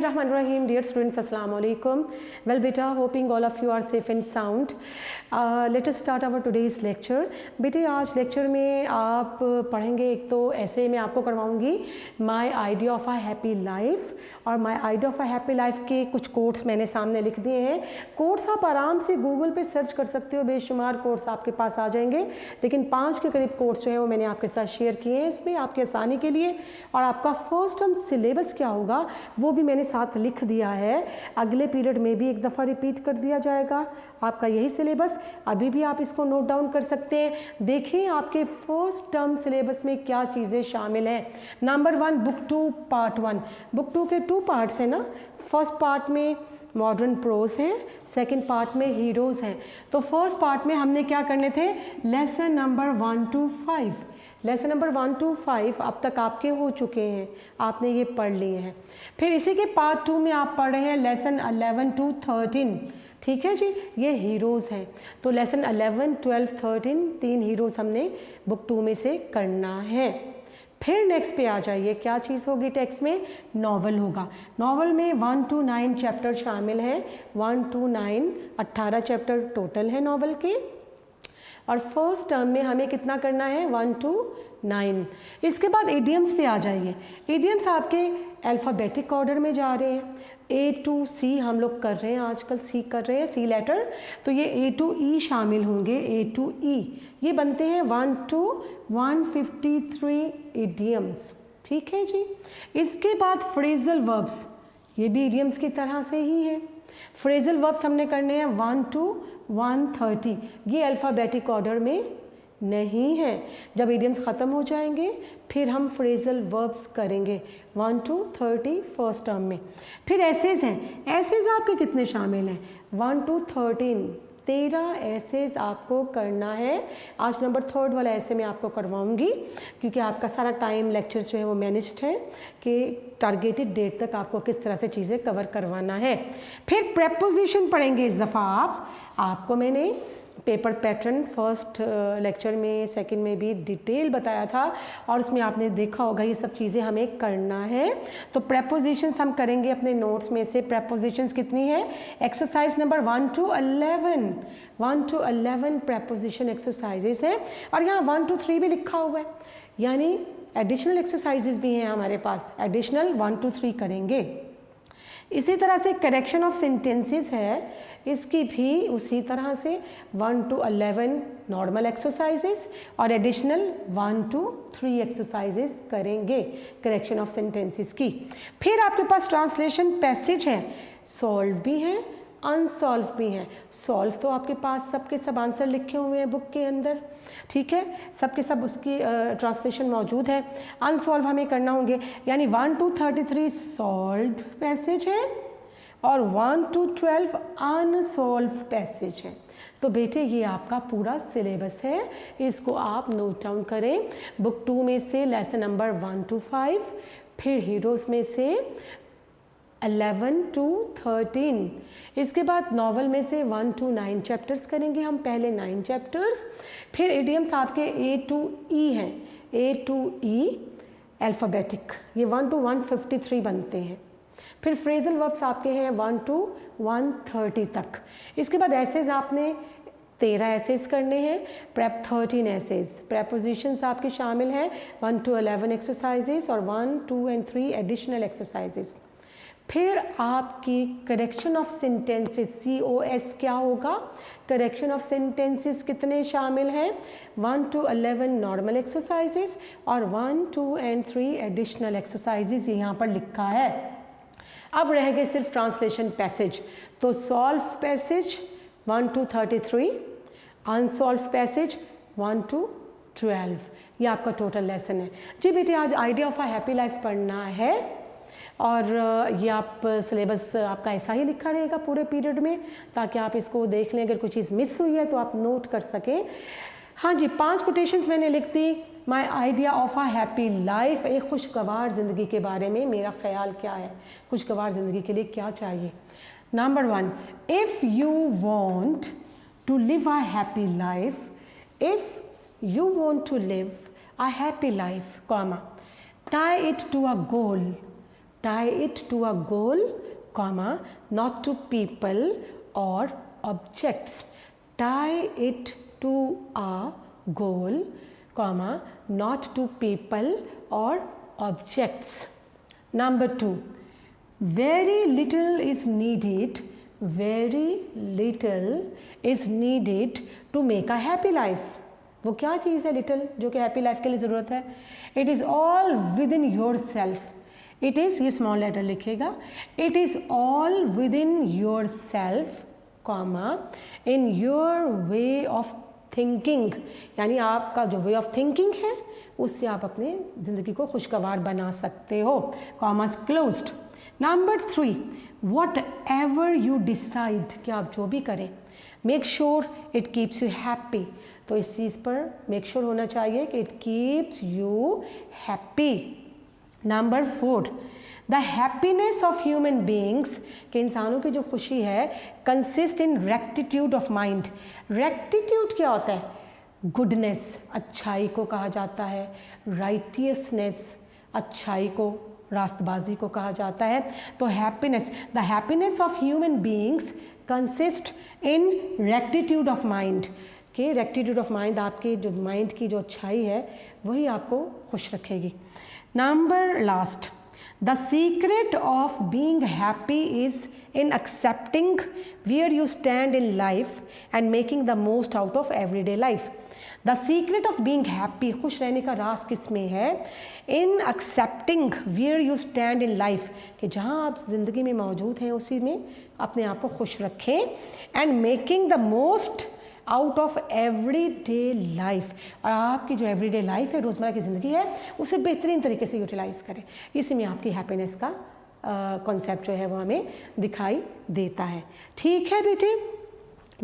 Bismillahirrahmanirrahim. Dear students, Assalamu alaikum. Well beta, hoping all of you are safe and sound. Let us start our today's lecture. बेटे आज lecture में आप पढ़ेंगे, एक तो ऐसे मैं आपको करवाऊंगी my idea of a happy life, और my idea of a happy life के कुछ कोट्स मैंने सामने लिख दिए हैं। कोट्स आप आराम से गूगल पे सर्च कर सकते हो, बेशुमार कोट्स आपके पास आ जाएंगे, लेकिन 5 के करीब कोट्स जो है वो मैंने आपके साथ शेयर किए हैं इसमें आपकी आसानी के लिए। और आपका फर्स्ट टर्म सिलेबस क्या होगा वो भी मैंने साथ लिख दिया है, अगले पीरियड में भी एक दफ़ा रिपीट कर दिया जाएगा आपका यही सिलेबस। अभी भी आप इसको नोट डाउन कर सकते हैं। देखें आपके फर्स्ट टर्म सिलेबस में क्या चीज़ें शामिल हैं। Number 1 book 2 part 1। बुक 2 के 2 पार्ट्स हैं ना। फर्स्ट पार्ट में मॉडर्न प्रोज हैं, सेकंड पार्ट में हीरोज़ हैं। तो फर्स्ट पार्ट में हमने क्या करने थे, lesson number 1 to 5। Lesson number 1 to 5 अब तक आपके हो चुके हैं, आपने ये पढ़ लिए हैं। फिर इसी के पार्ट 2 में आप पढ़ रहे हैं लेसन 11 to 13। ठीक है जी, ये हीरोज़ हैं। तो लेसन 11, 12, 13 3 हीरोज़ हमने बुक 2 में से करना है। फिर नेक्स्ट पे आ जाइए, क्या चीज़ होगी टेक्स्ट में, नॉवल होगा। नॉवल में 1 to 9 चैप्टर शामिल हैं। 1 to 9 18 चैप्टर टोटल है नॉवल के। और फर्स्ट टर्म में हमें कितना करना है, 1 to 9। इसके बाद इडियम्स पे आ जाइए। इडियम्स आपके अल्फ़ाबेटिक ऑर्डर में जा रहे हैं। A to C हम लोग कर रहे हैं, आजकल C कर रहे हैं, C लेटर, तो ये A to E शामिल होंगे। A to E ये बनते हैं 1 to 153 इडियम्स। ठीक है जी। इसके बाद फ्रेजल वर्ब्स, ये भी इडियम्स की तरह से ही है। फ्रेजल वर्ब्स हमने करने हैं 1 to 130। ये अल्फ़ाबेटिक ऑर्डर में नहीं है। जब इडियम्स ख़त्म हो जाएंगे फिर हम फ्रेजल वर्ब्स करेंगे 1 to 30 फर्स्ट टर्म में। फिर एसेज हैं। एसेज आपके कितने शामिल हैं, 1 to 13 एसेज आपको करना है। आज नंबर 3 वाला ऐसे मैं आपको करवाऊंगी, क्योंकि आपका सारा टाइम लेक्चर जो है वो मैनेज्ड है कि टारगेटेड डेट तक आपको किस तरह से चीज़ें कवर करवाना है। फिर प्रेपोजिशन पढ़ेंगे इस दफ़ा आपको मैंने पेपर पैटर्न फर्स्ट लेक्चर में, सेकंड में भी डिटेल बताया था, और उसमें आपने देखा होगा ये सब चीज़ें हमें करना है। तो प्रेपोजिशंस हम करेंगे अपने नोट्स में से। प्रेपोजिशंस कितनी है, exercise number 1 to 11 preposition exercises हैं, और यहाँ 1 to 3 भी लिखा हुआ है, यानी एडिशनल एक्सरसाइजेस भी हैं हमारे पास। एडिशनल 1 to 3 करेंगे। इसी तरह से करेक्शन ऑफ सेंटेंसेस है, इसकी भी उसी तरह से 1 to 11 नॉर्मल एक्सरसाइजेस और एडिशनल 1 to 3 एक्सरसाइजेस करेंगे करेक्शन ऑफ सेंटेंसेस की। फिर आपके पास ट्रांसलेशन पैसेज हैं, सॉल्व भी हैं, अनसॉल्व भी हैं। सॉल्व तो आपके पास सबके सब आंसर लिखे हुए हैं बुक के अंदर, ठीक है, सबके सब उसकी ट्रांसलेशन मौजूद है। अनसॉल्व हमें करना होंगे, यानी 1 to 33 सॉल्व पैसेज है और 1 to 12 अनसॉल्व पैसेज है। तो बेटे ये आपका पूरा सिलेबस है, इसको आप नोट डाउन करें। बुक 2 में से लेसन नंबर 1 to 5, फिर हीरोज़ में से 11 to 13, इसके बाद नॉवल में से 1 to 9 चैप्टर्स करेंगे हम, पहले 9 चैप्टर्स। फिर इडियम्स आपके A to E हैं, A to E अल्फ़ाबेटिक, ये 1 to 153 बनते हैं। फिर फ्रेजल वर्ब्स आपके हैं 1 to 130 तक। इसके बाद एसेज आपने 13 एसेज करने हैं, प्रेप 13 एसेज। प्रेपोजिशंस आपके शामिल हैं 1 to 11 एक्सरसाइजेस और 1, 2 and 3 एडिशनल एक्सरसाइजेस। फिर आपकी करेक्शन ऑफ सेंटेंसेस, COS क्या होगा, करेक्शन ऑफ सेंटेंसेस कितने शामिल हैं, 1 to 11 नॉर्मल एक्सरसाइजेस और 1, 2 and 3 एडिशनल एक्सरसाइजेस, ये यहाँ पर लिखा है। अब रह गए सिर्फ ट्रांसलेशन पैसेज। तो solved passage 1 to 33, unsolved passage 1 to 12, ये आपका टोटल लेसन है जी। बेटे आज idea of a happy life पढ़ना है, और ये आप सिलेबस आपका ऐसा ही लिखा रहेगा पूरे पीरियड में, ताकि आप इसको देख लें, अगर कोई चीज़ मिस हुई है तो आप नोट कर सकें। हाँ जी, 5 कोटेशंस मैंने लिख दी। My idea of a happy life, एक खुशगवार ज़िंदगी के बारे में मेरा ख्याल क्या है, खुशगवार ज़िंदगी के लिए क्या चाहिए। Number 1, if you want to live a happy life, if you want to live a happy life, comma, tie it to a goal, tie it to a goal, comma, not to people or objects. Tie it to a goal, comma, not to people or objects. Number 2, very little is needed, very little is needed to make a happy life. वो क्या चीज़ है little जो कि happy life के लिए ज़रूरत है? It is all within your self. It is, ये स्मॉल लेटर लिखेगा, it is all within your self, comma, in your way of thinking. यानी आपका जो वे ऑफ थिंकिंग है उससे आप अपने ज़िंदगी को खुशगवार बना सकते हो. Commas closed. Number 3, what ever you decide, कि आप जो भी करें, make sure it keeps you happy. तो इस चीज़ पर मेक श्योर होना चाहिए कि it keeps you happy. Number 4, the happiness of human beings, कि इंसानों की जो खुशी है, consist in rectitude of mind. Rectitude क्या होता है? गुडनेस, अच्छाई को कहा जाता है. राइटियसनेस, अच्छाई को, रास्तबाजी को कहा जाता है. तो happiness, the happiness of human beings consist in rectitude of mind. कि रेक्टिट्यूड ऑफ माइंड, आपके जो माइंड की जो अच्छाई है वही आपको खुश रखेगी. Number last, the secret of being happy is in accepting where you stand in life and making the most out of everyday life. The secret of being happy, खुश रहने का राज किस में है? In accepting where you stand in life, कि जहाँ आप ज़िंदगी में मौजूद हैं उसी में अपने आप को खुश रखें. And making the most out of every day life, और आपकी जो एवरीडे लाइफ है, रोज़मर्रा की ज़िंदगी है, उसे बेहतरीन तरीके से यूटिलाइज़ करें. इसी में आपकी हैप्पीनेस का कॉन्सेप्ट जो है वो हमें दिखाई देता है. ठीक है बेटे,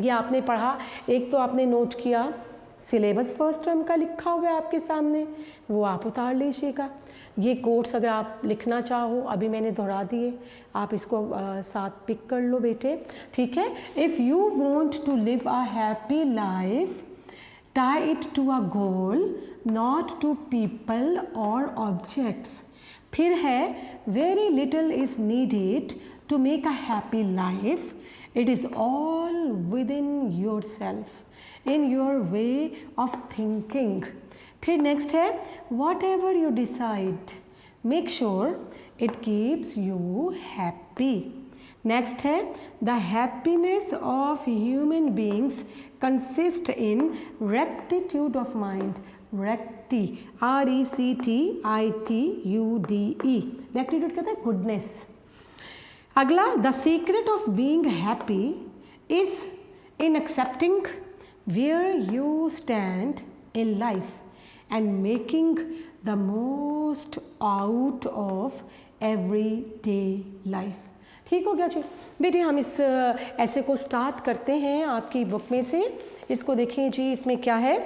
ये आपने पढ़ा. एक तो आपने नोट किया, सिलेबस फर्स्ट टर्म का लिखा हुआ है आपके सामने, वो आप उतार लीजिएगा. ये कोट्स अगर आप लिखना चाहो, अभी मैंने दोहरा दिए, आप इसको साथ पिक कर लो बेटे. ठीक है. If you want to live a happy life, tie it to a goal, not to people और ऑब्जेक्ट्स. फिर है, very little is needed to make a happy life. It is all within yourself, in your way of thinking. फिर next है, whatever you decide, make sure it keeps you happy. Next है, the happiness of human beings consist in rectitude of mind. Recti, RECTITUDE. Rectitude कहता है goodness. अगला, the secret of being happy is in accepting where you stand in life and making the most out of everyday life. ठीक हो गया जी बेटी. हम इस ऐसे को स्टार्ट करते हैं आपकी बुक में से. इसको देखें जी, इसमें क्या है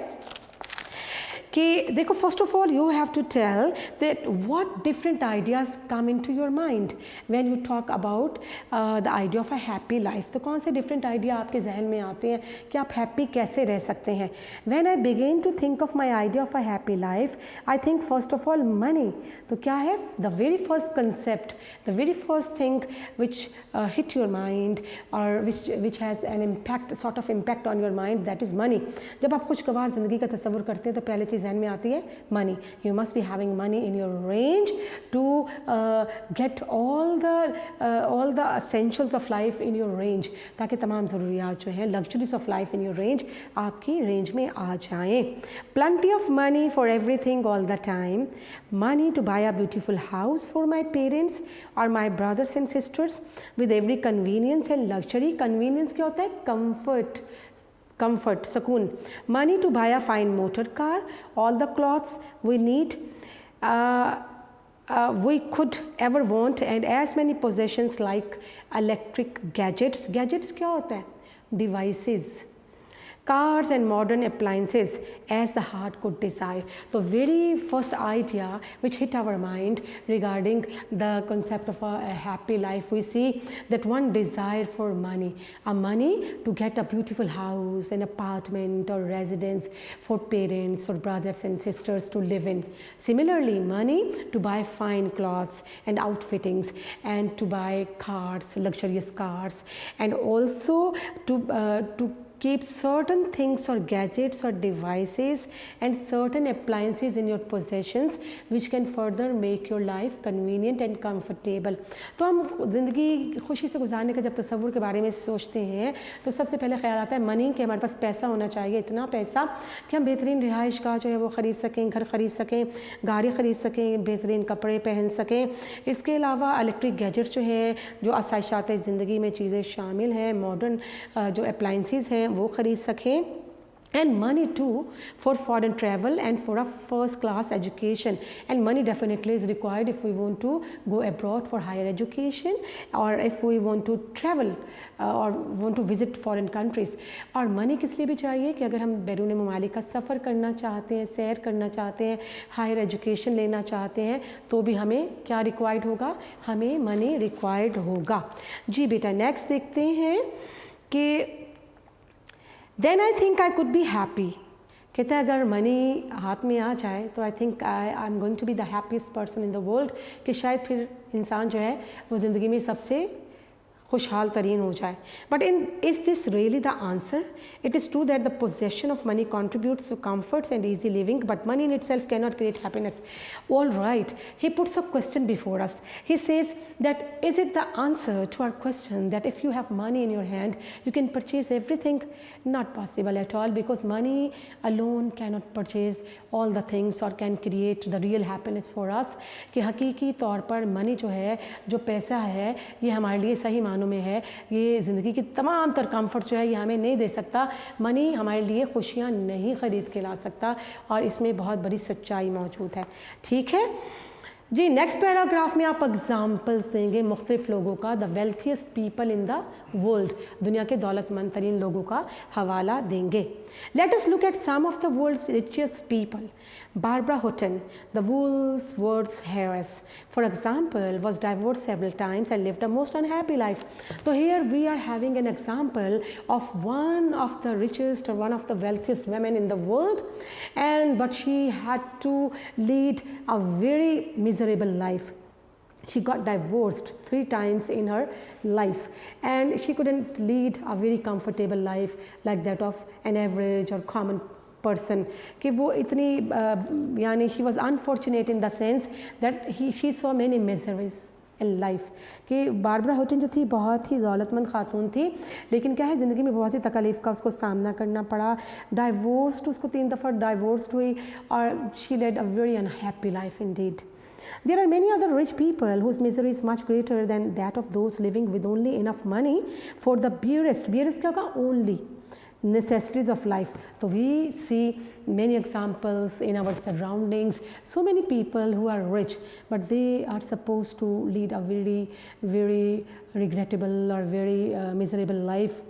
कि देखो, first of all you have to tell that what different ideas come into your mind when you talk about the idea of a happy life. तो कौन से डिफरेंट आइडिया आपके जहन में आते हैं कि आप हैप्पी कैसे रह सकते हैं? When I begin to think of my idea of a happy life, I think first of all money. तो क्या है the very first concept, the very first thing which hit your mind और which has an impact, sort of impact on your mind, that is money. जब आप खुशगवार ज़िंदगी का तस्वुर करते हैं तो पहले चीज़ जहन में आती है money. You must be having money in your range to get all the essentials of life in your range, ताकि तमाम ज़रूरियात जो हैं, luxuries of life in your range, आपकी रेंज में आ जाएं. Plenty of money for everything all the time. Money to buy a beautiful house for my parents और my brothers and sisters with every convenience and luxury. Convenience क्या होता है? comfort, sukoon. Money to buy a fine motor car, all the clothes we need, we could ever want, and as many possessions like electric gadgets. Gadgets क्या होता है? Devices. cars and modern appliances as the heart could desire. The very first idea which hit our mind regarding the concept of a happy life, we see that one desire for money, money to get a beautiful house, an apartment or residence for parents, for brothers and sisters to live in. Similarly, money to buy fine clothes and outfittings, and to buy cars, luxurious cars, and also to keep certain things or gadgets or devices and certain appliances in your possessions which can further make your life convenient and comfortable. तो हम ज़िंदगी खुशी से गुजारने का जब तस्वुर के बारे में सोचते हैं तो सबसे पहले ख्याल आता है मनी कि हमारे पास पैसा होना चाहिए, इतना पैसा कि हम बेहतरीन रिहाइश का जो है वो ख़रीद सकें, घर ख़रीद सकें, गाड़ी ख़रीद सकें, बेहतरीन कपड़े पहन सकें। इसके अलावा इलेक्ट्रिक गैजेट्स जो हैं, जो आसाइशात ज़िंदगी में चीज़ें शामिल हैं, मॉडर्न जो अप्लाइंसेस हैं वो ख़रीद सकें, and money too for foreign travel and for a first class education. And money definitely is required if we want to go abroad for higher education, or if we want to travel or want to visit foreign countries. और money किस लिए भी चाहिए कि अगर हम बैरून ममालिक का सफ़र करना चाहते हैं, सैर करना चाहते हैं, हायर एजुकेशन लेना चाहते हैं, तो भी हमें क्या रिक्वायर्ड होगा, हमें मनी रिक्वायर्ड होगा। जी बेटा, नेक्स्ट देखते हैं कि then I think I could be happy. कहते हैं अगर मनी हाथ में आ जाए तो I think I am going to be the happiest person in the world, कि शायद फिर इंसान जो है वो ज़िंदगी में सबसे खुशहाल तरीन हो जाए। But is this really the answer? It is true that the possession of money contributes to comforts and easy living, but money in itself cannot create happiness. All right, he puts a question before us. He says that is it the answer to our question that if you have money in your hand you can purchase everything? Not possible at all, because money alone cannot purchase all the things or can create the real happiness for us. कि हकीकी तौर पर money जो है, जो पैसा है, ये हमारे लिए सही मानों में है, ये ज़िंदगी की तमाम तर कम्फर्ट जो है ये हमें नहीं दे सकता। मनी हमारे लिए खुशियाँ नहीं ख़रीद के ला सकता, और इसमें बहुत बड़ी सच्चाई मौजूद है। ठीक है जी, नेक्स्ट पैराग्राफ में आप एग्जाम्पल्स देंगे मुख्तलिफ लोगों का, the wealthiest people in the world, दुनिया के दौलतमंद तरीन लोगों का हवाला देंगे। Let us look at some of the world's richest people. Barbara Hutton, the Woolworths heiress, for example, was divorced several times and lived a most unhappy life. So here we are having an example of one of the richest or one of the wealthiest women in the world, but she had to lead a very miserable life. She got divorced 3 times in her life, and she couldn't lead a very comfortable life like that of an average or common person. कि वो इतनी यानी she was unfortunate in the sense that she saw many miseries in life. कि Barbara हटन जो थी बहुत ही दौलतमंद खातून थी, लेकिन क्या है ज़िंदगी में बहुत सी तकलीफ़ का उसको सामना करना पड़ा। डाइवोर्स्ड, उसको 3 दफ़ा डाइवोर्स्ड हुई, और she led a very unhappy life indeed. There are many other rich people whose misery is much greater than that of those living with only enough money for the barest क्या होगा, only necessities of life. So we see many examples in our surroundings, so many people who are rich but they are supposed to lead a very regrettable or very miserable life.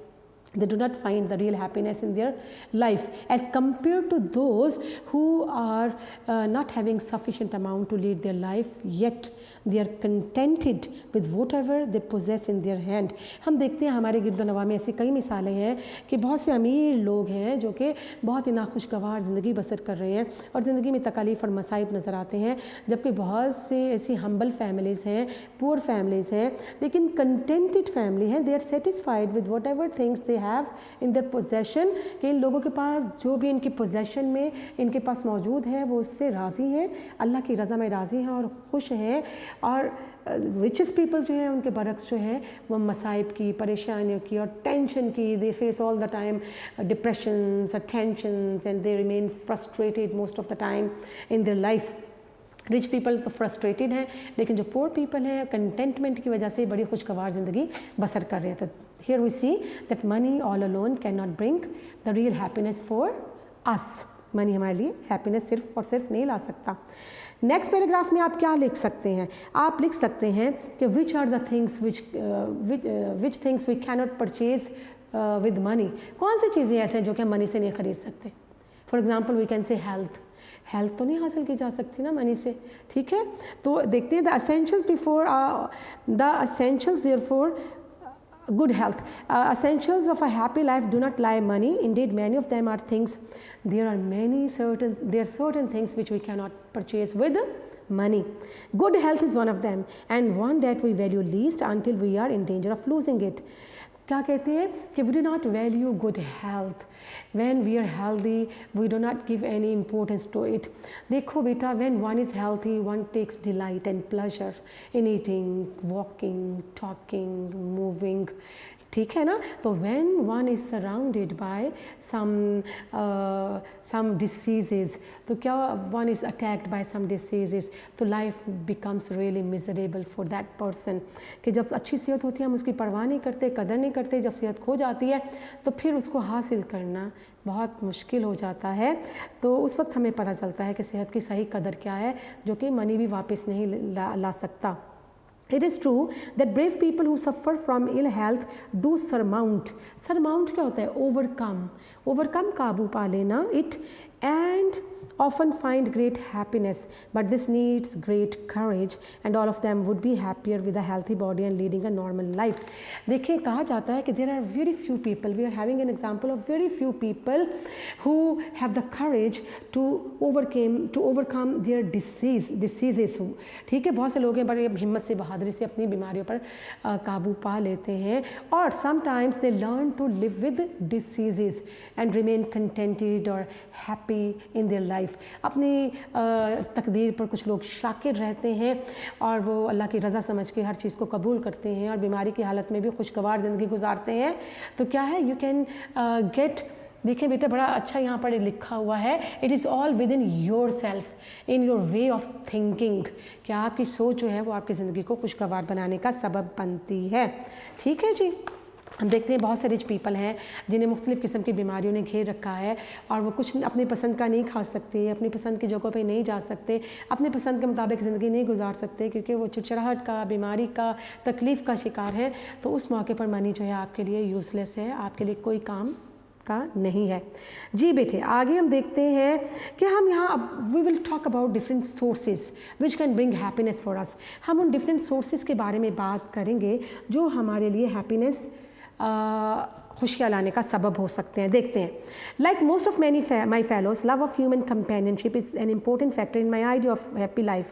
They do not find the real happiness in their life as compared to those who are not having sufficient amount to lead their life, yet they are contented with whatever they possess in their hand. हम देखते हैं हमारे गिरदोनवा में ऐसी कई मिसालें हैं कि बहुत से अमीर लोग हैं जो कि बहुत ही नाखुशगवार ज़िंदगी बसर कर रहे हैं और ज़िंदगी में तकालीफ और मसाइब नज़र आते हैं, जबकि बहुत से ऐसी हम्बल फैमिलीज़ हैं, पुअर फैमिलीज़ हैं, लेकिन कंटेंटेड फैमिली हैं। They are satisfied with whatever things they have in their possession, कि इन लोगों के पास जो भी इनकी पोजेशन में इनके पास मौजूद है वो उससे राज़ी हैं, अल्लाह की रज़ा में राज़ी हैं और खुश हैं। और रिचेस्ट पीपल जो है उनके बरक्स जो है वो मसाइब की, परेशानियों की और टेंशन की, they face all the time depressions और tensions and they remain frustrated most of the time in their life. Rich people तो फ्रस्ट्रेटेड हैं, लेकिन जो पुअर पीपल हैं कंटेंटमेंट की वजह से बड़ी खुशगवार ज़िंदगी बसर कर रहे थे। Here we see that money all alone can not bring the real happiness for us. Money हमारे लिए हैप्पीनेस सिर्फ और सिर्फ नहीं ला सकता। नेक्स्ट पैराग्राफ में आप क्या लिख सकते हैं? आप लिख सकते हैं कि which are the things which things we can not purchase with money. कौन सी चीज़ें ऐसे हैं जो कि हम मनी से नहीं ख़रीद सकते? For example we can say health. Health तो नहीं हासिल की जा सकती ना मनी से, ठीक है। तो देखते हैं the essentials before the essentials therefore good health, essentials of a happy life do not lie in money. Indeed, many of them are things. There are certain things which we cannot purchase with money. Good health is one of them, and one that we value least until we are in danger of losing it. क्या कहते हैं कि we do not value good health. When we are healthy, we do not give any importance to it. देखो बेटा, when one is healthy, one takes delight and pleasure in eating, walking, talking, moving. ठीक है ना? तो when one is surrounded by some diseases, तो क्या one is attacked by some diseases, तो life becomes really miserable for that person. कि जब अच्छी सेहत होती है हम उसकी परवाह नहीं करते, कदर नहीं करते, जब सेहत खो जाती है तो फिर उसको हासिल करना बहुत मुश्किल हो जाता है। तो उस वक्त हमें पता चलता है कि सेहत की सही कदर क्या है, जो कि मनी भी वापस नहीं ला सकता। It is true that brave people who suffer from ill health do surmount क्या होता है? overcome काबू पा लेना it and often find great happiness, but this needs great courage, and all of them would be happier with a healthy body and leading a normal life. देखिए, कहा जाता है कि there are very few people, we are having an example of very few people who have the courage to overcome their diseases. ठीक है, बहुत से लोग हैं बड़े हिम्मत से, बहादुरी से अपनी बीमारियों पर काबू पा लेते हैं, और sometimes they learn to live with diseases and remain contented or happy in their life. अपनी तकदीर पर कुछ लोग शाकिर रहते हैं और वो अल्लाह की रज़ा समझ के हर चीज़ को कबूल करते हैं और बीमारी की हालत में भी खुशगवार ज़िंदगी गुजारते हैं। तो क्या है, यू कैन गेट, देखिए बेटा बड़ा अच्छा यहाँ पर लिखा हुआ है, it is all within your self, in your way of thinking. क्या आपकी सोच जो है वो आपकी ज़िंदगी को खुशगवार बनाने का सबब बनती है। ठीक है जी। हम देखते हैं बहुत से रिच पीपल हैं जिन्हें मुख्तलिफ़ किस्म की बीमारियों ने घेर रखा है और वो कुछ अपनी पसंद का नहीं खा सकते, अपनी पसंद की जगहों पे नहीं जा सकते, अपनी पसंद के मुताबिक ज़िंदगी नहीं गुजार सकते क्योंकि वो चिड़चिड़ाहट का, बीमारी का, तकलीफ़ का शिकार है। तो उस मौके पर मनी जो है आपके लिए यूज़लेस है, आपके लिए कोई काम का नहीं है। जी बेटे, आगे हम देखते हैं कि हम यहाँ we will talk about different sources which can bring happiness for us. हम उन डिफरेंट सोर्सेज के बारे में बात करेंगे जो हमारे लिए हैप्पीनेस खुशियाँ लाने का सबब हो सकते हैं। देखते हैं, like most of my fellows, love of human companionship is an important factor in my idea of happy life.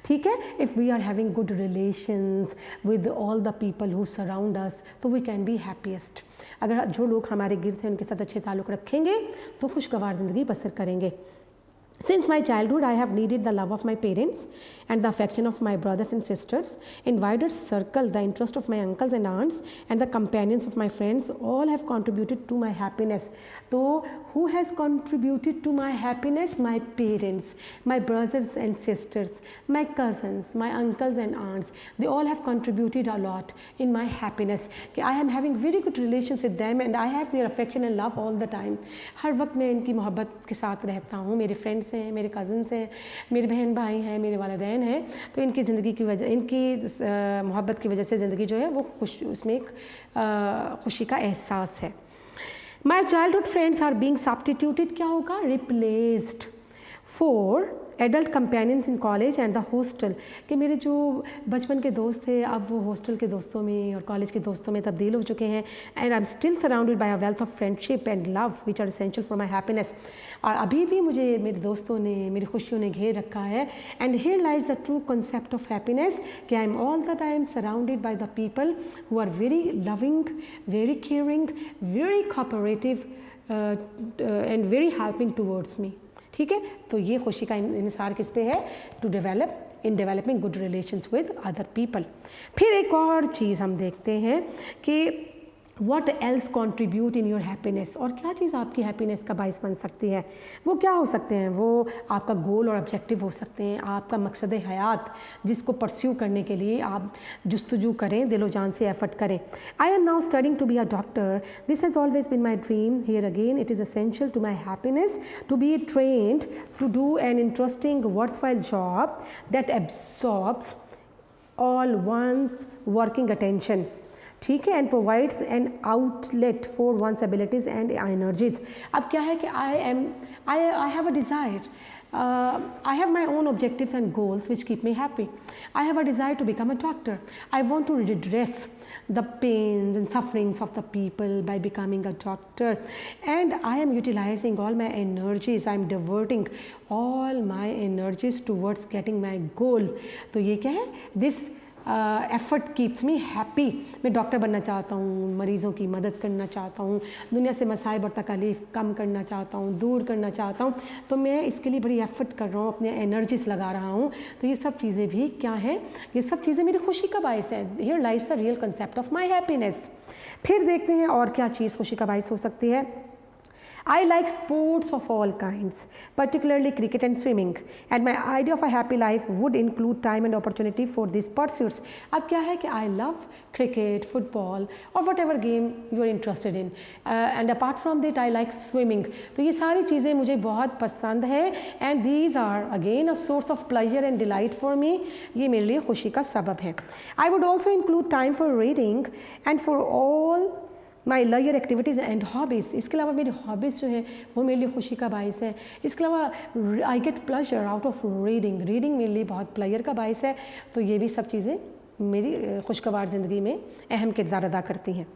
ठीक है, if we are having good relations with all the people who surround us, तो we can be happiest. अगर जो लोग हमारे गिर्द हैं उनके साथ अच्छे ताल्लुक़ रखेंगे तो खुशगवार ज़िंदगी बसर करेंगे। Since my childhood, I have needed the love of my parents and the affection of my brothers and sisters. In wider circle, the interest of my uncles and aunts and the companions of my friends all have contributed to my happiness. So, who has contributed to my happiness? My parents, my brothers and sisters, my cousins, my uncles and aunts. They all have contributed a lot in my happiness. I am having very good relations with them and I have their affection and love all the time. हर वक्त मैं इनकी मोहब्बत के साथ रहता हूँ। मेरे friends हैं, मेरे कज़न्स हैं, मेरे बहन भाई हैं, मेरे वालिदैन हैं। तो इनकी ज़िंदगी की वजह, इनकी मोहब्बत की वजह से ज़िंदगी जो है वो उसमें एक खुशी का एहसास है। My childhood friends are being substituted, क्या होगा, replaced for adult companions in college and the hostel. कि मेरे जो बचपन के दोस्त थे अब वो हॉस्टल के दोस्तों में और कॉलेज के दोस्तों में तब्दील हो चुके हैं। And I am still surrounded by a wealth of friendship and love which are essential for my happiness. और अभी भी मुझे मेरे दोस्तों ने, मेरी खुशियों ने घेर रखा है। And here lies the true concept of happiness कि I am all the time surrounded by the people who are very loving, very caring, very cooperative and very helping towards me. ठीक है, तो ये खुशी का इंसार किस पे है, to develop in developing good relations with other people. फिर एक और चीज़ हम देखते हैं कि What else contribute in your happiness, और क्या चीज़ आपकी हैप्पीनेस का बाइस बन सकती है। वो क्या हो सकते हैं, वो आपका गोल और ऑब्जेक्टिव हो सकते हैं, आपका मकसद हयात जिसको परस्यू करने के लिए आप जुस्तजू करें, दिलो जान से एफर्ट करें। I am now studying to be a doctor, this has always been my dream. Here again it is essential to my happiness to be trained to do an interesting worthwhile job that absorbs all one's working attention. ठीक है, and provides an outlet for one's abilities and energies. अब क्या है कि I have a desire, I have my own objectives and goals which keep me happy. I have a desire to become a doctor. I want to redress the pains and sufferings of the people by becoming a doctor, and I am utilizing all my energies, I am diverting all my energies towards getting my goal. तो ये क्या है, this effort keeps me happy. मैं doctor बनना चाहता हूँ, मरीज़ों की मदद करना चाहता हूँ, दुनिया से मसाइब और तकालीफ कम करना चाहता हूँ, दूर करना चाहता हूँ, तो मैं इसके लिए बड़ी एफ़र्ट कर रहा हूँ, अपने एनर्जीज लगा रहा हूँ। तो ये सब चीज़ें भी क्या हैं, ये सब चीज़ें मेरी खुशी का बायस है। Here lies the real concept of my happiness. फिर देखते हैं और क्या चीज़ खुशी का बायस हो सकती है। I like sports of all kinds, particularly cricket and swimming, and my idea of a happy life would include time and opportunity for these pursuits. अब क्या है कि I love cricket, football or whatever game you are interested in, and apart from that I like swimming. तो ये सारी चीज़ें मुझे बहुत पसंद है, and these are again a source of pleasure and delight for me. ये मेरे लिए खुशी का सबब है। I would also include time for reading and for all my leisure activities and hobbies. इसके अलावा मेरी हॉबीज़ जो है वो मेरे लिए खुशी का बायस है। इसके अलावा I get pleasure out of reading, reading मेरे लिए बहुत प्लेजर का बायस है। तो ये भी सब चीज़ें मेरी खुशगवार ज़िंदगी में अहम किरदार अदा करती हैं।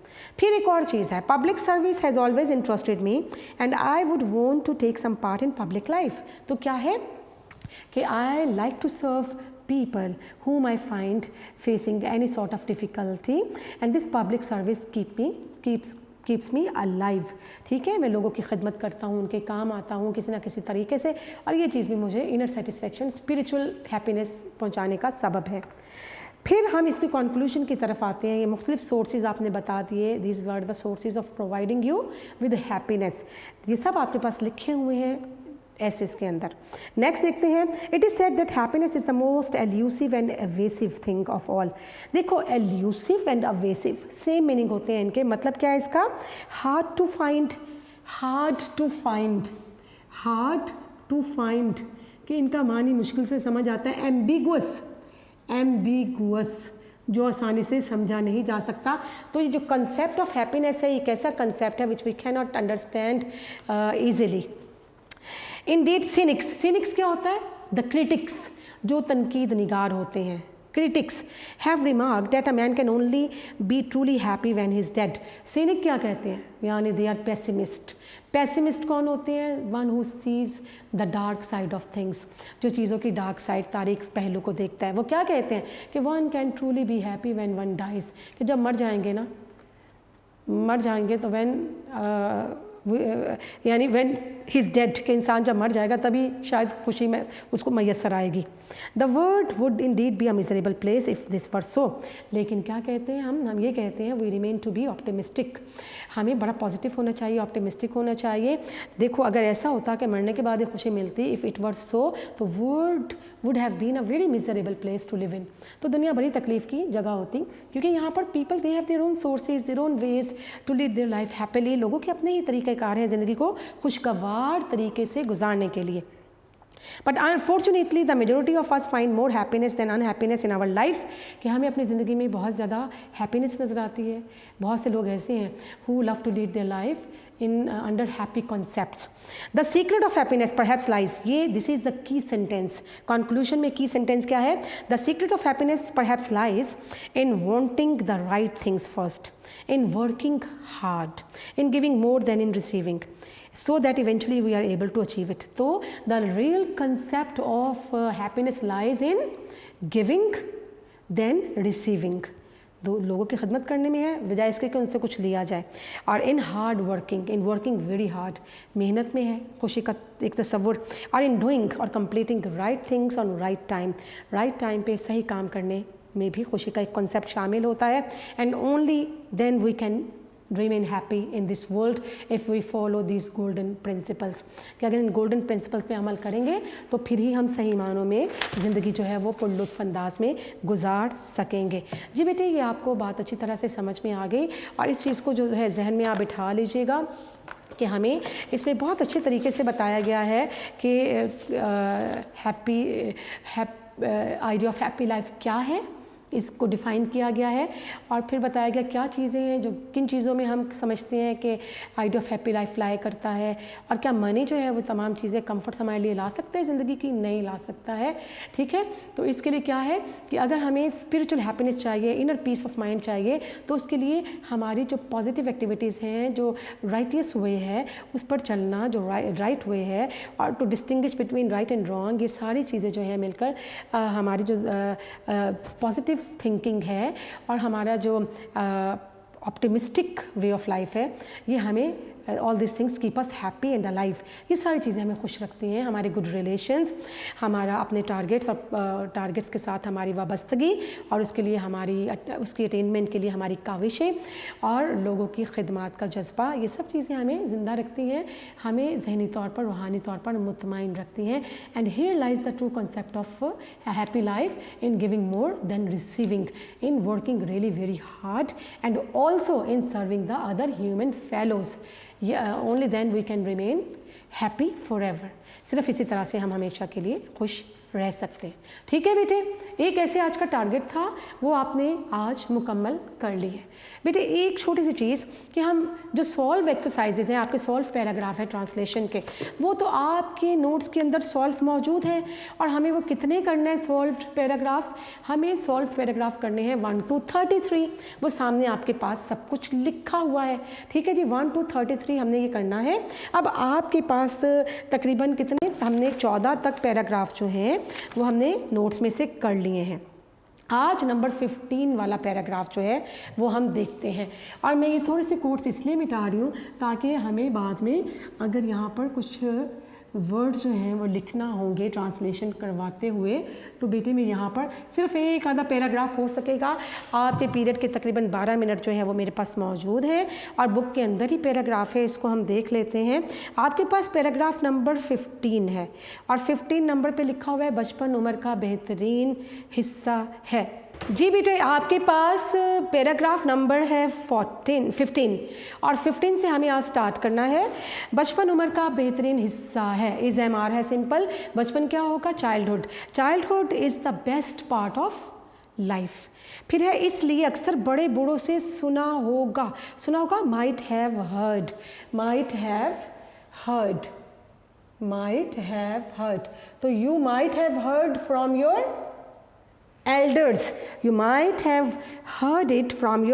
फिर एक और चीज़ है, public service has always interested me and I would want to take some part in public life. तो क्या है कि I like to serve people whom I find facing any sort of difficulty, and this public service keeps me alive। ठीक है, मैं लोगों की खिदमत करता हूँ, उनके काम आता हूँ किसी ना किसी तरीके से, और ये चीज़ भी मुझे इनर सेटिस्फेक्शन, स्पिरिचुअल हैप्पीनेस पहुँचाने का सबब है। फिर हम इसके कंक्लूजन की तरफ आते हैं। ये मुख्तलिफ सोर्सेज आपने बता दिए, this were the sources of providing you with happiness. ये सब आपके पास लिखे हुए हैं एसेस के अंदर। नेक्स्ट देखते हैं, it is said that happiness is the most elusive and evasive thing of all. देखो, elusive and evasive same meaning होते हैं इनके। मतलब क्या है इसका, hard to find, hard to find, hard to find, कि इनका मानी मुश्किल से समझ आता है। एम्बिगुअस, एम्बिगुअस, जो आसानी से समझा नहीं जा सकता। तो ये जो कंसेप्ट ऑफ हैप्पीनेस है, ये कैसा कंसेप्ट है which we can not understand easily. Indeed cynics, cynics क्या होता है, द क्रिटिक्स, जो तनकीद निगार होते हैं, critics have remark that a man can only B truly happy when he is dead. Scenic क्या कहते हैं, यानी दे आर पेसिमिस्ट। पेसिमिस्ट कौन होते हैं, one who seize the dark side of things, जो चीज़ों की डार्क साइड, तारीख पहलू को देखता है। वो क्या कहते हैं कि one can truly be happy when one dies, कि जब मर जाएंगे ना, मर जाएंगे तो यानी व्हेन ही इज़ डेड, कि इंसान जब मर जाएगा तभी शायद खुशी में उसको मैसर आएगी। The world would indeed be a miserable place if this were so. लेकिन क्या कहते हैं हम ये कहते हैं, we remain to be optimistic. हमें बड़ा पॉजिटिव होना चाहिए, ऑप्टिमिस्टिक होना चाहिए। देखो, अगर ऐसा होता कि मरने के बाद ही खुशी मिलती, इफ़ इट वर सो, तो world would have been a very miserable place to live in. तो दुनिया बड़ी तकलीफ़ की जगह होती, क्योंकि यहाँ पर people they have their own sources, their own ways to lead their life happily. लोगों के अपने ही तरीक़ेकार हैं ज़िंदगी को खुशगवार तरीके से गुजारने के लिए। But unfortunately the majority of us find more happiness than unhappiness in our lifes, कि हमें अपनी ज़िंदगी में बहुत ज़्यादा हैप्पीनेस नज़र आती है। बहुत से लोग ऐसे हैं who love to lead their life in under happy concepts. The secret of happiness perhaps lies, ये this is the key sentence, conclusion में key sentence क्या है, the secret of happiness perhaps lies in wanting the right things first, in working hard, in giving more than in receiving, so that eventually we are able to achieve it. So the real concept of happiness lies in giving then receiving. दो लोगों की खिदमत करने में है, बजाय इसके कि उनसे कुछ लिया जाए। और in hard working, in working very hard, मेहनत में है खुशी का एक तस्वुर। और इन डूइंग और completing right things on right time, right time पे सही काम करने में भी खुशी का एक कॉन्सेप्ट शामिल होता है। And only then we can remain happy in this world if we follow these golden principles। कि अगर इन गोल्डन प्रिंसिपल्स पे अमल करेंगे तो फिर ही हम सही मानों में ज़िंदगी जो है वो पुरलुत्फ़ अंदाज में गुजार सकेंगे। जी बेटे, ये आपको बात अच्छी तरह से समझ में आ गई, और इस चीज़ को जो है जहन में आप बिठा लीजिएगा कि हमें इसमें बहुत अच्छे तरीके से बताया गया है कि आइडिया ऑफ हैप्पी लाइफ क्या है, इसको डिफ़ाइन किया गया है और फिर बताया गया क्या चीज़ें हैं जो किन चीज़ों में हम समझते हैं कि आइडिया ऑफ हैप्पी लाइफ लाई करता है, और क्या मनी जो है वो तमाम चीज़ें कंफर्ट हमारे लिए ला सकता है ज़िंदगी की, नहीं ला सकता है। ठीक है, तो इसके लिए क्या है कि अगर हमें स्पिरिचुअल हैप्पीनेस चाहिए, इनर पीस ऑफ माइंड चाहिए, तो उसके लिए हमारी जो पॉजिटिव एक्टिविटीज़ हैं, जो राइटियस वे है उस पर चलना, जो राइट वे है, और to distinguish between right and wrong, ये सारी चीज़ें जो है मिलकर हमारी जो पॉजिटिव थिंकिंग है और हमारा जो ऑप्टिमिस्टिक वे ऑफ लाइफ है, ये हमें all this things keep us happy and alive, ये सारी चीज़ें हमें खुश रखती हैं। हमारे गुड रिलेशंस, हमारा अपने टारगेट्स और टारगेट्स के साथ हमारी वाबस्तगी, और उसके लिए हमारी उसकी अटेनमेंट के लिए हमारी काविशें और लोगों की खिदमत का जज्बा, ये सब चीज़ें हमें ज़िंदा रखती हैं, हमें जहनी तौर पर, रूहानी तौर पर मुतमईन रखती हैं। And here lies the true concept of happy life in giving more than receiving, in working really very hard and also in serving the other human fellows. Only then we can remain happy forever. सिर्फ इसी तरह से हम हमेशा के लिए खुश रह सकते हैं। ठीक है बेटे, एक ऐसे आज का टारगेट था, वो आपने आज मुकम्मल कर ली है। बेटे एक छोटी सी चीज़ कि हम जो सॉल्व एक्सरसाइजेज हैं, आपके सॉल्व पैराग्राफ है ट्रांसलेशन के, वो तो आपके नोट्स के अंदर सॉल्व मौजूद है, और हमें वो कितने करना है सॉल्व पैराग्राफ्स, हमें सॉल्व पैराग्राफ करने हैं 1 to 33। वो सामने आपके पास सब कुछ लिखा हुआ है। ठीक है जी, 1 to 33 हमने ये करना है। अब आपके पास तकरीबन कितने, हमने 14 तक पैराग्राफ जो हैं वो हमने नोट्स में से कर लिए हैं। आज नंबर 15 वाला पैराग्राफ जो है वो हम देखते हैं, और मैं ये थोड़े से कोट्स इसलिए मिटा रही हूँ ताकि हमें बाद में अगर यहाँ पर कुछ वर्ड जो हैं वो लिखना होंगे ट्रांसलेशन करवाते हुए, तो बेटे में यहाँ पर सिर्फ एक आधा पैराग्राफ हो सकेगा। आपके पीरियड के तकरीबन 12 मिनट जो है वो मेरे पास मौजूद है, और बुक के अंदर ही पैराग्राफ है, इसको हम देख लेते हैं। आपके पास पैराग्राफ नंबर 15 है, और 15 नंबर पे लिखा हुआ है बचपन उम्र का बेहतरीन हिस्सा है। जी बेटे, आपके पास पैराग्राफ नंबर है 15, और 15 से हमें आज स्टार्ट करना है। बचपन उम्र का बेहतरीन हिस्सा है, इज़ MR है सिंपल। बचपन क्या होगा? Childhood. Childhood is the best part of life. फिर है इसलिए अक्सर बड़े बूढ़ों से सुना होगा, might have heard, might have heard, might have heard. तो you might have heard from your elders, you might have heard it from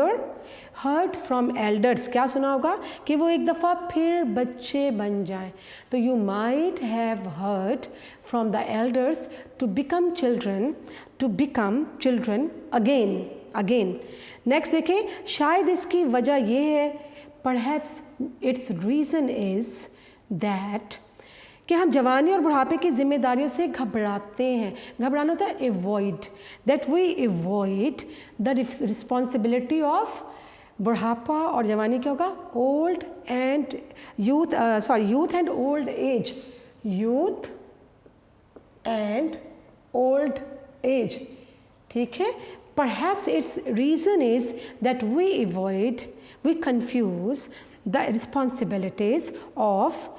elders। क्या सुना होगा कि वो एक दफ़ा फिर बच्चे बन जाएं। तो you might have heard from the elders to become children again। Next देखें, शायद इसकी वजह ये है, perhaps its reason is that, कि हम जवानी और बुढ़ापे की जिम्मेदारियों से घबराते हैं। घबराना होता है avoid, that we avoid the responsibility of बुढ़ापा और जवानी। क्या होगा? Old and youth and old age, youth and old age. ठीक है, perhaps its reason is that we confuse the responsibilities of,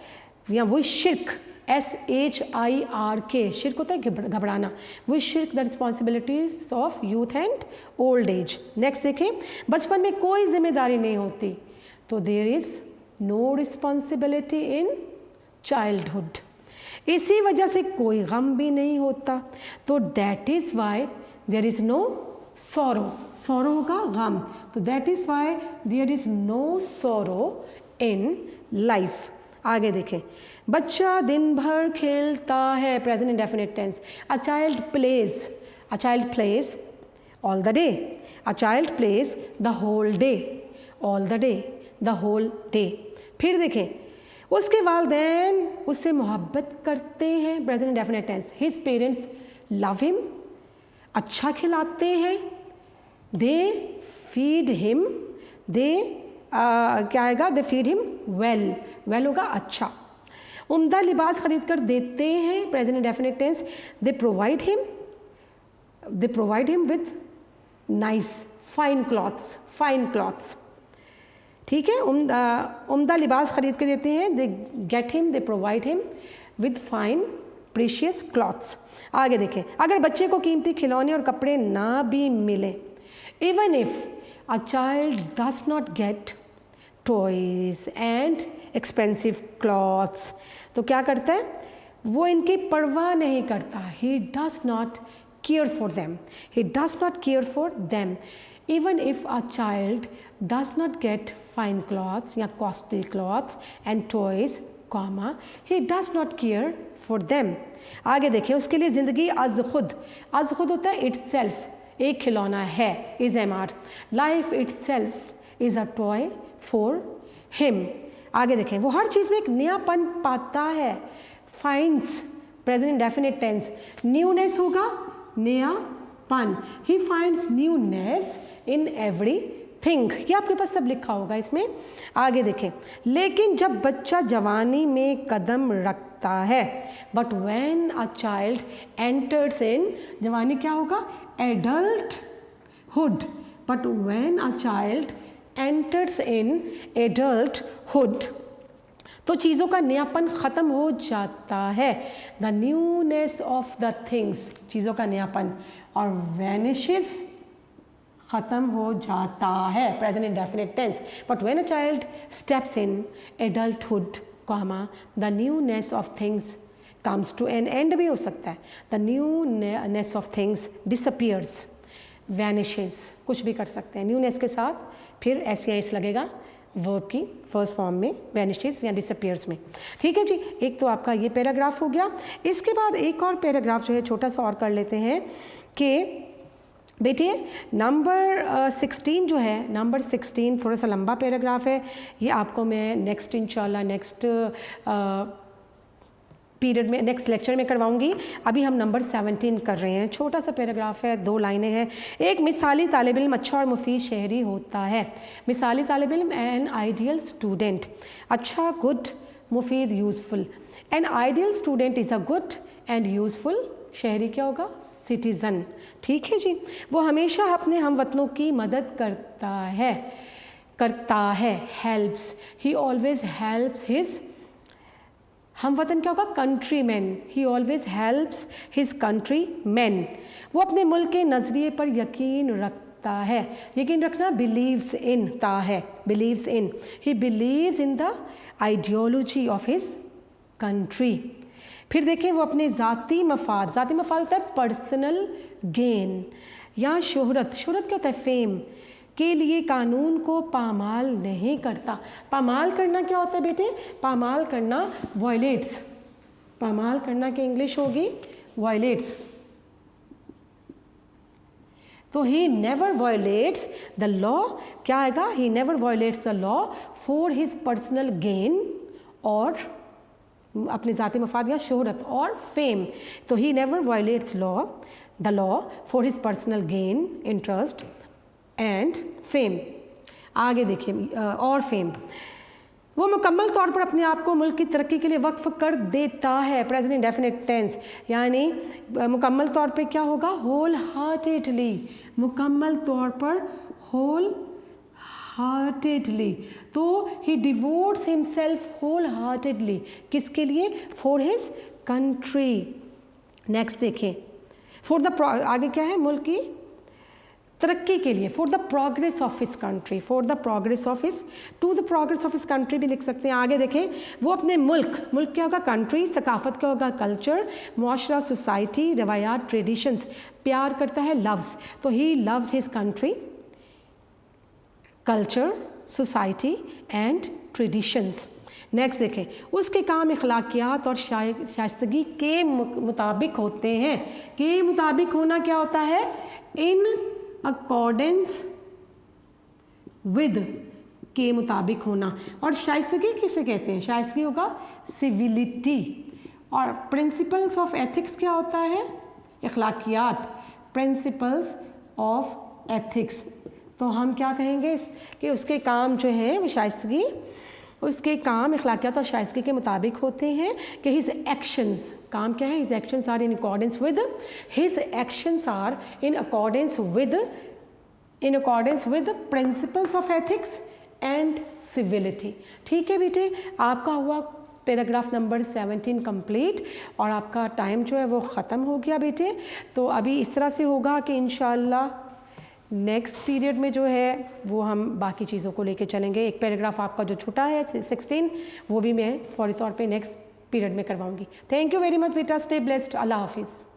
या वो शिर्क, SHIRK, शिर्क होता है घबराना, वो shirk the responsibilities of youth and old age. Next देखें, बचपन में कोई जिम्मेदारी नहीं होती, तो there is no responsibility in childhood. इसी वजह से कोई गम भी नहीं होता, तो that is why there is no sorrow. Sorrow होगा गम, तो that is why there is no sorrow in life. आगे देखें, बच्चा दिन भर खेलता है, present indefinite tense. A child plays all the day, a child plays the whole day, all the day, the whole day. फिर देखें, उसके वालिदैन उससे मोहब्बत करते हैं, present indefinite tense. His parents love him, अच्छा खिलाते हैं। दे फीड हिम, क्या आएगा? दे फीड हिम वेल होगा अच्छा। उम्दा लिबास खरीद कर देते हैं, present indefinite tense. They provide him with nice fine clothes. ठीक है, उम्दा लिबास खरीद कर देते हैं। They get him, they provide him with fine precious clothes. आगे देखें, अगर बच्चे को कीमती खिलौने और कपड़े ना भी मिले, even if a child does not gate toys and expensive clothes, तो क्या करता है वो इनकी परवाह नहीं करता। He does not care for them, he does not care for them. Even if a child does not get fine clothes या costly clothes and toys, he does not care for them। आगे देखिए, उसके लिए ज़िंदगी अज़ खुद होता है itself, एक खिलौना है, is MR। Life itself is a toy for him। आगे देखें, वो हर चीज़ में एक नयापन पाता है। finds present indefinite tense, newness होगा नयापन। he finds newness in everything। ये आपके पास सब लिखा होगा इसमें। आगे देखें, लेकिन जब बच्चा जवानी में कदम रखता है, but when a child enters in, जवानी क्या होगा adulthood, but when a child enters in adulthood, तो चीज़ों का नयापन ख़त्म हो जाता है। The newness of the things, चीज़ों का नयापन, और वैनिशेस, ख़त्म हो जाता है, present indefinite tense. But when a child steps in adulthood, the newness of things comes to an end भी हो सकता है। The newness of things disappears, vanishes, कुछ भी कर सकते हैं न्यूनेस के साथ, फिर एस या एस लगेगा वर्ब की फर्स्ट फॉर्म में, वैनिशेस या डिसअपियर्स में। ठीक है जी, एक तो आपका ये पैराग्राफ हो गया। इसके बाद एक और पैराग्राफ जो है छोटा सा और कर लेते हैं कि बेटे नंबर 16 जो है, नंबर 16 थोड़ा सा लंबा पैराग्राफ है। ये आपको मैं नेक्स्ट इंशाल्लाह नेक्स्ट पीरियड में, नेक्स्ट लेक्चर में करवाऊंगी। अभी हम नंबर 17 कर रहे हैं। छोटा सा पैराग्राफ है, 2 लाइनें हैं। एक मिसाली तालिब इल्म अच्छा और मुफीद शहरी होता है। मिसाली तालिब इल्म एन आइडियल स्टूडेंट, अच्छा, गुड, मुफीद, useful. An ideal student is a good and useful शहरी क्या होगा सिटीज़न। ठीक है जी, वो हमेशा अपने हमवतनों की मदद करता है, helps, he always helps his, हमवतन क्या होगा countryman, he always helps his countryman. वो अपने मुल्क के नज़रिए पर यकीन रखता है, यकीन रखना बिलीव्स इन ता है, believes in, he believes in the ideology of his country. फिर देखें, वो अपने ज़ाती मफाद होता है पर्सनल गेन या शोहरत क्या होता है फेम के लिए कानून को पामाल नहीं करता। पामाल करना क्या होता है बेटे, पामाल करना वायलेट्स, पामाल करना की इंग्लिश होगी वायलेट्स। तो he never violets the law, क्या आएगा, he never violets the law for his personal gain, और अपने ज़ाती मफाद या शोहरत और फेम। तो he never violets the law for his personal gain, interest and fame. आगे देखिए, और फेम, वो मुकम्मल तौर पर अपने आप को मुल्क की तरक्की के लिए वक्फ कर देता है, प्रेजेंट इंडेफिनिट टेंस, यानी मुकम्मल तौर पे क्या होगा होल हार्टेडली, मुकम्मल तौर पर होल हार्टेडली। तो he devotes himself whole heartedly, किसके लिए, फॉर हिज कंट्री। नेक्स्ट देखें, फॉर द, आगे क्या है, मुल्क की तरक्की के लिए, for the progress of his country, for the progress of his, to the progress of his country भी लिख सकते हैं। आगे देखें, वो अपने मुल्क क्या होगा कंट्री, सकाफत क्या होगा कल्चर, मुआशरा सोसाइटी, रवायात ट्रेडिशंस, प्यार करता है लव्स, तो he loves his country, culture, society and traditions. Next देखें, उसके काम अखलाकियात और शाइस्तगी के मुताबिक होते हैं। के मुताबिक होना क्या होता है, इन अकॉर्डेंस विद, के मुताबिक होना। और शाइस्तगी किसे कहते हैं, शाइस्तगी होगा सिविलिटी। और प्रिंसिपल्स ऑफ एथिक्स क्या होता है, अखलाकियात, प्रिंसिपल्स ऑफ एथिक्स। तो हम क्या कहेंगे कि उसके काम जो हैं वो शाइस्तगी, उसके काम अखलाकियात और शाइस्तगी के मुताबिक होते हैं। कि हिज एक्शंस, काम क्या है, his actions are in accordance with, his actions are in accordance with principles of ethics and civility. ठीक है बेटे, आपका हुआ पैराग्राफ नंबर 17 कंप्लीट और आपका टाइम जो है वो ख़त्म हो गया बेटे। तो अभी इस तरह से होगा कि इंशाल्लाह नेक्स्ट पीरियड में जो है वो हम बाकी चीज़ों को लेके चलेंगे। एक पैराग्राफ आपका जो छूटा है 16 वो भी मैं फौरी तौर पे नेक्स्ट पीरियड में करवाऊंगी। थैंक यू वेरी मच बेटा, स्टे ब्लेस्ड, अल्लाह हाफिज़।